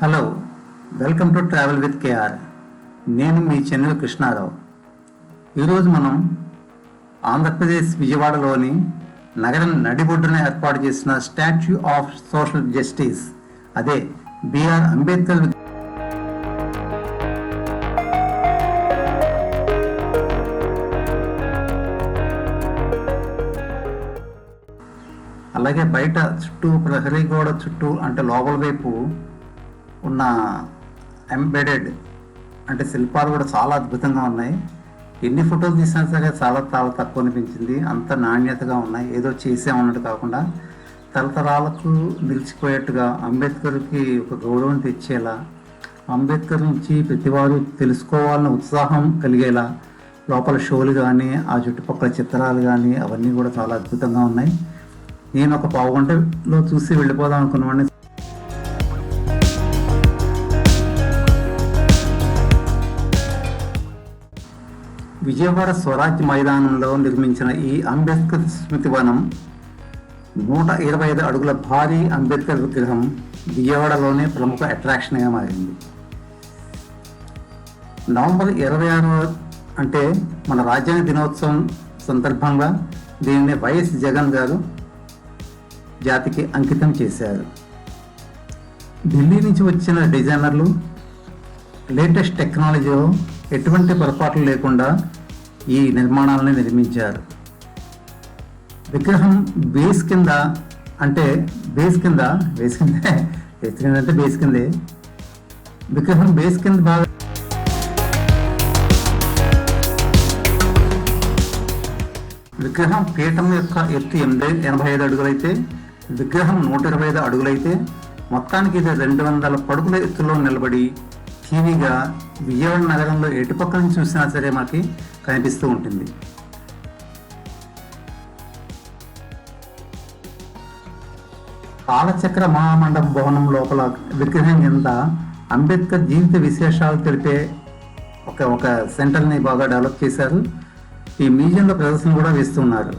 Hello, welcome to travel with KR. నేను మీ చెన్నెల కృష్ణారావు. ఈరోజు మనం ఆంధ్రప్రదేశ్ విజయవాడలోని నగరం నడిబొడ్డున ఏర్పాటు చేసిన స్టాచ్యూ ఆఫ్ సోషల్ జస్టిస్, అదే బిఆర్ అంబేద్కర్ అలాగే బయట చుట్టూ ప్రహరీ గోడ చుట్టూ అంటే లోపల వైపు ఉన్న ఎంబెడెడ్ అంటే శిల్పాలు కూడా చాలా అద్భుతంగా ఉన్నాయి. ఎన్ని ఫోటోలు తీసినా సరే చాలా తక్కువ అనిపించింది. అంత నాణ్యతగా ఉన్నాయి. ఏదో చేసామన్నట్టు కాకుండా తరతరాలకు నిలిచిపోయేట్టుగా అంబేద్కర్కి ఒక గౌరవం తెచ్చేలా, అంబేద్కర్ నుంచి ప్రతివారు తెలుసుకోవాలన్న ఉత్సాహం కలిగేలా లోపల షోలు కానీ ఆ చుట్టుపక్కల చిత్రాలు కానీ అవన్నీ కూడా చాలా అద్భుతంగా ఉన్నాయి. నేను ఒక పావు గంటలో చూసి వెళ్ళిపోదాం అనుకున్నాను. విజయవాడ స్వరాజ్య మైదానంలో నిర్మించిన ఈ అంబేద్కర్ స్మృతి వనం 125 అడుగుల భారీ అంబేద్కర్ విగ్రహం విజయవాడలోనే ప్రముఖ అట్రాక్షన్గా మారింది. నవంబర్ 26 అంటే మన రాజ్యాంగ దినోత్సవం సందర్భంగా దీనిని వైఎస్ జగన్ గారు జాతికి అంకితం చేశారు. ఢిల్లీ నుంచి వచ్చిన డిజైనర్లు లేటెస్ట్ టెక్నాలజీలో ఎటువంటి పొరపాట్లు లేకుండా ఈ నిర్మాణాలను నిర్మించారు. విగ్రహం బేస్ కిందే విగ్రహం బేస్ కింద బాగా విగ్రహం పీఠం యొక్క ఎత్తు 85 అడుగులైతే, విగ్రహం 125 అడుగులైతే, మొత్తానికి ఇది 200 పడుగుల ఎత్తులో నిలబడి టీవీగా విజయవాడ నగరంలో ఎటుపక్క నుంచి చూసినా సరే మనకి కనిపిస్తూ ఉంటుంది. కాలచక్ర మహామండప భవనం లోపల విగ్రహం కింద అంబేద్కర్ జీవిత విశేషాలు తెలిపే ఒక సెంటర్ని బాగా డెవలప్ చేశారు. ఈ మ్యూజియంలో ప్రదర్శన కూడా వేస్తున్నారు.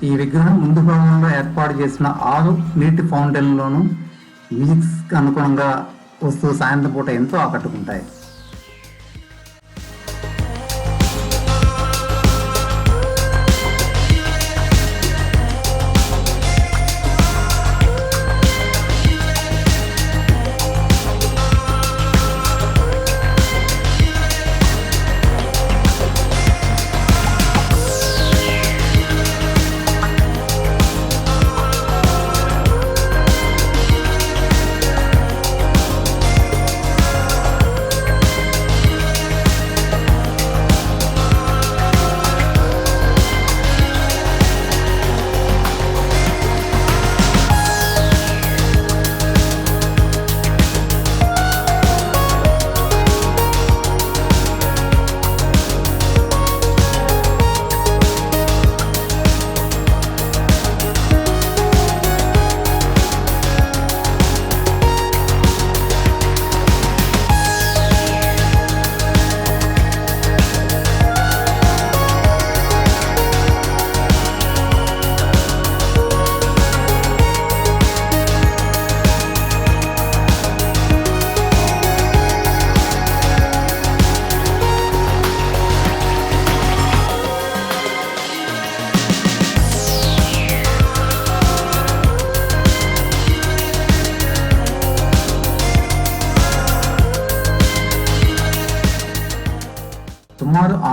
ఈ విగ్రహం ముందు భాగంలో ఏర్పాటు చేసిన 6 నీటి ఫౌంటైన్లోనూ మ్యూజిక్కి అనుగుణంగా వస్తూ సాయంత్రం పూట ఎంతో ఆకట్టుకుంటాయి.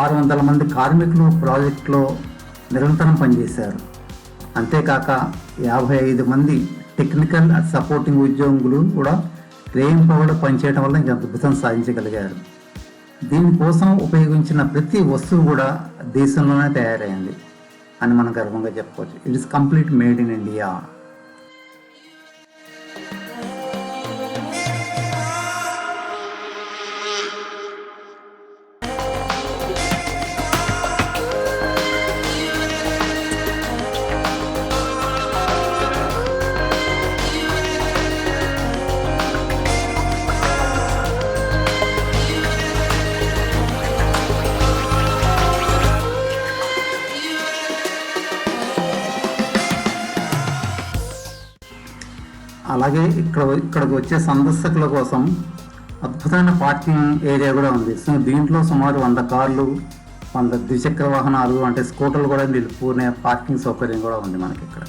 600 మంది కార్మికులు ప్రాజెక్టులో నిరంతరం పనిచేశారు. అంతేకాక 55 మంది టెక్నికల్ అండ్ సపోర్టింగ్ ఉద్యోగులు కూడా గ్రహింపబడి పనిచేయడం వల్ల ఇంత అద్భుతం సాధించగలిగారు. దీనికోసం ఉపయోగించిన ప్రతి వస్తువు కూడా దేశంలోనే తయారైంది అని మనం గర్వంగా చెప్పుకోవచ్చు. It is complete made in India. అలాగే ఇక్కడికి వచ్చే సందర్శకుల కోసం అద్భుతమైన పార్కింగ్ ఏరియా కూడా ఉంది. సో దీంట్లో సుమారు 100 కార్లు, 100 ద్విచక్ర వాహనాలు అంటే స్కూటర్లు కూడా నిలుపుకునే పార్కింగ్ సౌకర్యం కూడా ఉంది మనకి ఇక్కడ.